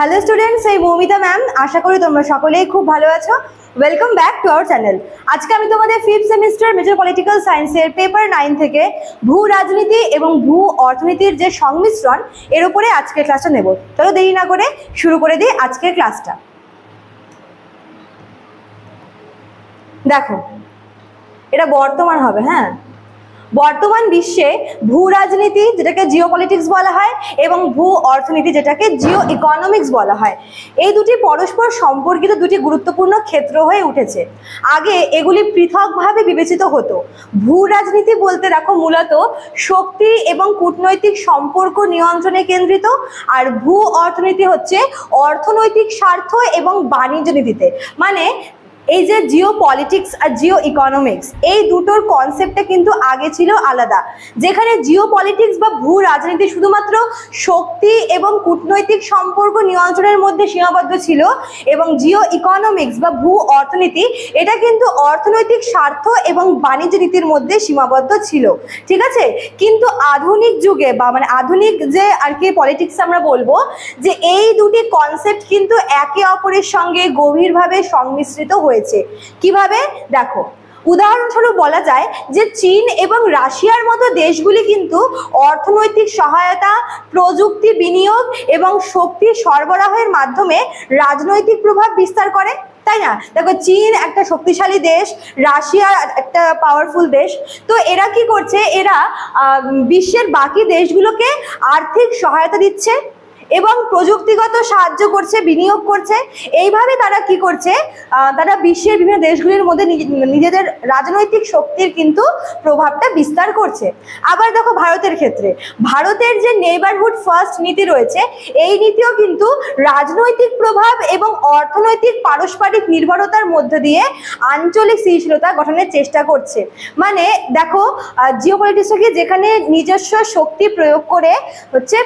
Hello students, এই Moumita ma'am. আশা করি তোমরা সকলেই খুব ভালো আছো। Welcome back to our channel. আজকে আমি তোমাদের 5th সেমিস্টার মেজর পলিটিক্যাল সায়েন্সের পেপার 9 থেকে ভূ রাজনীতি এবং ভূ অর্থনীতির যে সংমিশ্রণ এর উপরে আজকের ক্লাসটা নেব। চলো দেরি না করে শুরু করে দিই আজকের ক্লাসটা। দেখো, এটা বর্তমান হবে। হ্যাঁ, বর্তমান বিশ্বে ভূ রাজনীতি যেটাকে জিওপলিটিক্স বলা হয় এবং ভূ অর্থনীতি যেটাকে জিও ইকোনমিক্স বলা হয়, এই দুটি পরস্পর সম্পর্কিত দুটি গুরুত্বপূর্ণ ক্ষেত্র হয়ে উঠেছে। আগে এগুলি পৃথকভাবে বিবেচিত হতো। ভূ রাজনীতি বলতে দেখো মূলত শক্তি এবং কূটনৈতিক সম্পর্ক নিয়ন্ত্রণে কেন্দ্রিত, আর ভূ অর্থনীতি হচ্ছে অর্থনৈতিক স্বার্থ এবং বাণিজ্য নীতিতে। মানে এই যে জিও পলিটিক্স আর জিও ইকোনমিক্স, এই দুটোর কনসেপ্টটা কিন্তু আগে ছিল আলাদা। যেখানে জিও পলিটিক্স বা ভূ রাজনীতি শুধুমাত্র শক্তি এবং কূটনৈতিক সম্পর্ক নিয়ন্ত্রণের মধ্যে সীমাবদ্ধ ছিল, এবং জিও ইকোনমিক্স বা ভূ অর্থনীতি এটা কিন্তু অর্থনৈতিক স্বার্থ এবং বাণিজ্য নীতির মধ্যে সীমাবদ্ধ ছিল। ঠিক আছে, কিন্তু আধুনিক যুগে বা মানে আধুনিক যে আর কি পলিটিক্স আমরা বলবো, যে এই দুটি কনসেপ্ট কিন্তু একে অপরের সঙ্গে গভীরভাবে সংমিশ্রিত হয়েছে। কিভাবে? দেখো, উদাহরণস্বরূপ বলা যায় যে চীন এবং রাশিয়ার মতো দেশগুলি কিন্তু অর্থনৈতিক সহায়তা, প্রযুক্তি বিনিয়োগ এবং শক্তি সরবরাহের মাধ্যমে রাজনৈতিক প্রভাব বিস্তার করে, তাই না? দেখো, চীন একটা শক্তিশালী দেশ, রাশিয়া একটা পাওয়ারফুল দেশ। তো এরা কি করছে? এরা বিশ্বের বাকি দেশগুলোকে আর্থিক সহায়তা দিচ্ছে এবং প্রযুক্তিগত সাহায্য করছে, বিনিয়োগ করছে। এইভাবে তারা কি করছে? তারা বিশ্বের বিভিন্ন দেশগুলির মধ্যে নিজেদের রাজনৈতিক শক্তির কিন্তু প্রভাবটা বিস্তার করছে। আবার দেখো, ভারতের ক্ষেত্রে ভারতের যে নেইবারহুড ফার্স্ট নীতি রয়েছে, এই নীতিও কিন্তু রাজনৈতিক প্রভাব এবং অর্থনৈতিক পারস্পরিক নির্ভরতার মধ্য দিয়ে আঞ্চলিক স্থিতিশীলতা গঠনের চেষ্টা করছে। মানে দেখো, জিওপলিটিক্সকে যেখানে নিজস্ব শক্তি প্রয়োগ করে হচ্ছে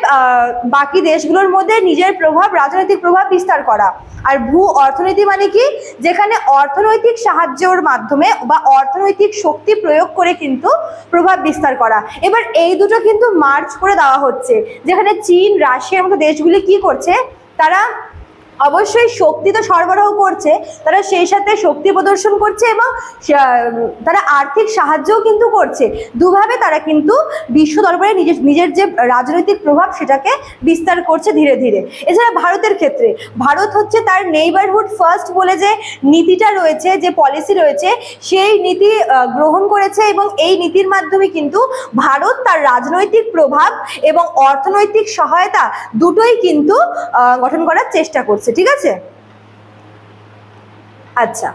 বাকি দেশগুলোর মধ্যে নিজের প্রভাব, রাজনৈতিক প্রভাব বিস্তার করা। আর ভূ অর্থনীতি মানে কি? যেখানে অর্থনৈতিক সাহায্যের মাধ্যমে বা অর্থনৈতিক শক্তি প্রয়োগ করে কিন্তু প্রভাব বিস্তার করা। এবার এই দুটো কিন্তু মার্চ করে দেওয়া হচ্ছে, যেখানে চীন, রাশিয়ার মতো দেশগুলি কি করছে? তারা অবশ্যই শক্তি তো সরবরাহ করছে, তারা সেই সাথে শক্তি প্রদর্শন করছে এবং তারা আর্থিক সাহায্যও কিন্তু করছে। দুভাবে তারা কিন্তু বিশ্ব দরবারে নিজের যে রাজনৈতিক প্রভাব সেটাকে বিস্তার করছে ধীরে ধীরে। এছাড়া ভারতের ক্ষেত্রে ভারত হচ্ছে তার নেইবারহুড ফার্স্ট বলে যে নীতিটা রয়েছে, যে পলিসি রয়েছে, সেই নীতি গ্রহণ করেছে এবং এই নীতির মাধ্যমে কিন্তু ভারত তার রাজনৈতিক প্রভাব এবং অর্থনৈতিক সহায়তা দুটোই কিন্তু গঠন করার চেষ্টা করছে। ঠিক আছে, আচ্ছা,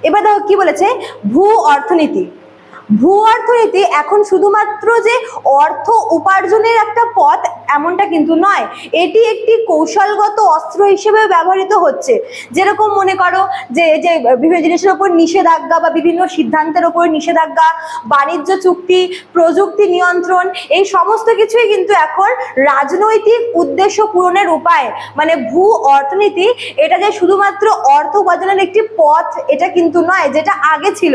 এবার দেখো কি বলেছে ভূ অর্থনীতি। ভূ অর্থনীতি এখন শুধুমাত্র যে অর্থ উপার্জনের একটা পথ এমনটা কিন্তু নয়, এটি একটি কৌশলগত অস্ত্র হিসেবে ব্যবহৃত হচ্ছে। যেরকম মনে করো যে বিভিন্ন জিনিসের উপর নিষেধাজ্ঞা বা বিভিন্ন সিদ্ধান্তের উপর নিষেধাজ্ঞা, বাণিজ্য চুক্তি, প্রযুক্তি নিয়ন্ত্রণ, এই সমস্ত কিছুই কিন্তু এখন রাজনৈতিক উদ্দেশ্য পূরণের উপায়। মানে ভূ অর্থনীতি এটা যে শুধুমাত্র অর্থ উপার্জনের একটি পথ এটা কিন্তু নয়, যেটা আগে ছিল।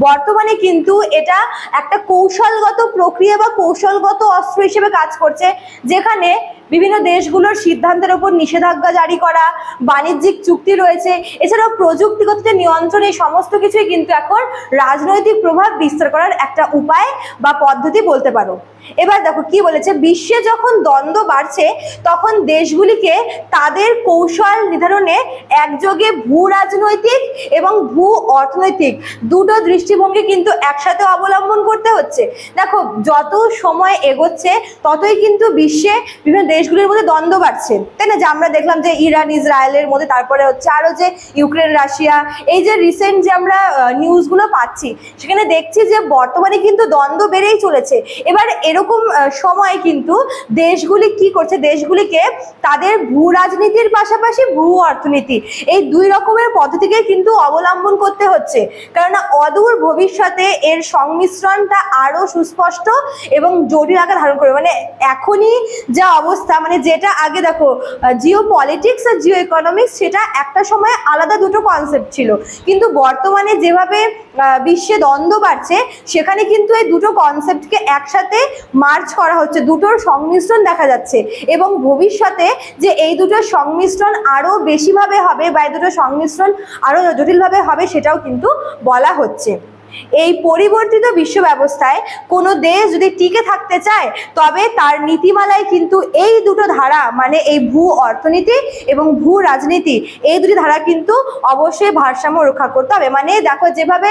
বর্তমানে কিন্তু এটা একটা কৌশলগত প্রক্রিয়া বা কৌশলগত অস্ত্র হিসেবে কাজ করছে, যেখানে বিভিন্ন দেশগুলোর সিদ্ধান্তের উপর নিষেধাজ্ঞা জারি করা, বাণিজ্যিক চুক্তি রয়েছে, এছাড়াও প্রযুক্তিগত যে নিয়ন্ত্রণ, এই সমস্ত কিছুই কিন্তু এখন রাজনৈতিক প্রভাব বিস্তার করার একটা উপায় বা পদ্ধতি বলতে পারো। এবার দেখো কি বলেছে, বিশ্বে যখন দ্বন্দ্ব বাড়ছে তখন দেশগুলিকে তাদের কৌশল নির্ধারণে একযোগে ভূ রাজনৈতিক এবং ভূ অর্থনৈতিক দুটো দৃষ্টিভঙ্গি কিন্তু একসাথে অবলম্বন করতে হচ্ছে। দেখো, যত সময় এগোচ্ছে ততই কিন্তু বিশ্বে বিভিন্ন দেশগুলির মধ্যে দ্বন্দ্ব বাড়ছে, তাই না? যে আমরা দেখলাম যে ইরান ইসরায়েলের মধ্যে, তারপরে হচ্ছে আরো যে ইউক্রেন রাশিয়া, এই যে রিসেন্ট যে আমরা নিউজগুলো পাচ্ছি, সেখানে দেখছি যে বর্তমানে কিন্তু দ্বন্দ্ব বেড়েই চলেছে। এবার এরকম সময় কিন্তু দেশগুলি কি করছে? দেশগুলিকে তাদের ভূ রাজনীতির পাশাপাশি ভূ অর্থনীতি, এই দুই রকমের পদ্ধতিকে কিন্তু অবলম্বন করতে হচ্ছে, কারণ অদূর ভবিষ্যতে এর সংমিশ্রণটা আরো সুস্পষ্ট এবং জটিল আকার ধারণ করবে। মানে এখনই যা অবস্থা, ব্যবস্থা, মানে যেটা আগে দেখো জিও পলিটিক্স আর জিও ইকোনমিক্স, সেটা একটা সময় আলাদা দুটো কনসেপ্ট ছিল, কিন্তু বর্তমানে যেভাবে বিশ্বে দ্বন্দ্ব বাড়ছে সেখানে কিন্তু এই দুটো কনসেপ্টকে একসাথে মার্জ করা হচ্ছে, দুটোর সংমিশ্রণ দেখা যাচ্ছে, এবং ভবিষ্যতে যে এই দুটোর সংমিশ্রণ আরো বেশিভাবে হবে বা এই দুটোর সংমিশ্রণ আরো জটিলভাবে হবে সেটাও কিন্তু বলা হচ্ছে। এই পরিবর্তিত বিশ্ব ব্যবস্থায় কোনো দেশ যদি টিকে থাকতে চায় তবে তার নীতিমালায় কিন্তু এই দুটো ধারা, মানে এই ভূ অর্থনীতি এবং ভূ রাজনীতি, এই দুটি ধারা কিন্তু অবশ্যই ভারসাম্য রক্ষা করতে হবে। মানে দেখো যেভাবে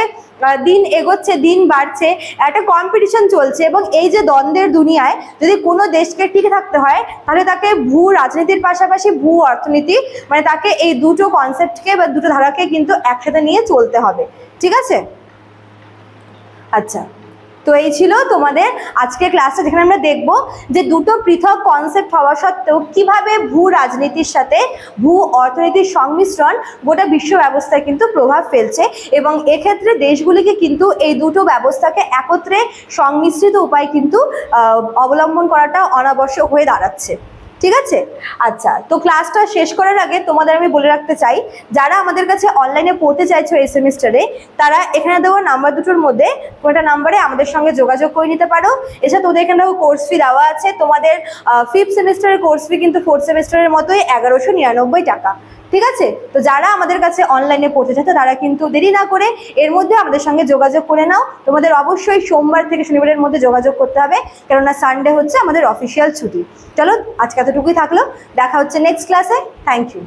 দিন এগোচ্ছে, দিন বাড়ছে, একটা কম্পিটিশন চলছে, এবং এই যে দ্বন্দ্বের দুনিয়ায় যদি কোনো দেশকে টিকে থাকতে হয় তাহলে তাকে ভূ রাজনীতির পাশাপাশি ভূ অর্থনীতি, মানে তাকে এই দুটো কনসেপ্টকে বা দুটো ধারাকে কিন্তু একসাথে নিয়ে চলতে হবে। ঠিক আছে? আচ্ছা, তো এই ছিল তোমাদের আজকের ক্লাসটা, যেখানে আমরা দেখব যে দুটো পৃথক কনসেপ্ট হওয়া সত্ত্বেও কিভাবে ভূ রাজনীতির সাথে ভূ অর্থনীতির সংমিশ্রণ গোটা বিশ্ব ব্যবস্থায় কিন্তু প্রভাব ফেলছে, এবং এক্ষেত্রে দেশগুলিকে কিন্তু এই দুটো ব্যবস্থাকে একত্রে সংমিশ্রিত উপায় কিন্তু অবলম্বন করাটা অনাবশ্যক হয়ে দাঁড়াচ্ছে। ঠিক আছে? আচ্ছা, তো ক্লাসটা শেষ করার আগে তোমাদের আমি বলে রাখতে চাই, যারা আমাদের কাছে অনলাইনে পড়তে চাইছো এই সেমিস্টারে, তারা এখানে দেওয়া নাম্বার দুটোর মধ্যে কোনটা নাম্বারে আমাদের সঙ্গে যোগাযোগ করে নিতে পারো। এছাড়া তোদের এখানে কোর্স ফি দেওয়া আছে, তোমাদের 5th সেমিস্টারের কোর্স ফি কিন্তু 4th সেমিস্টারের মতোই 1199 টাকা। ঠিক আছে? তো যারা আমাদের কাছে অনলাইনে পড়তে চাইছো তারা কিন্তু দেরি না করে এর মধ্যে আমাদের সঙ্গে যোগাযোগ করে নাও। তোমাদের অবশ্যই সোমবার থেকে শনিবারের মধ্যে যোগাযোগ করতে হবে, কেননা সানডে হচ্ছে আমাদের অফিসিয়াল ছুটি। চলো, আজকে এতটুকুই থাকলো, দেখা হচ্ছে নেক্সট ক্লাসে। Thank you.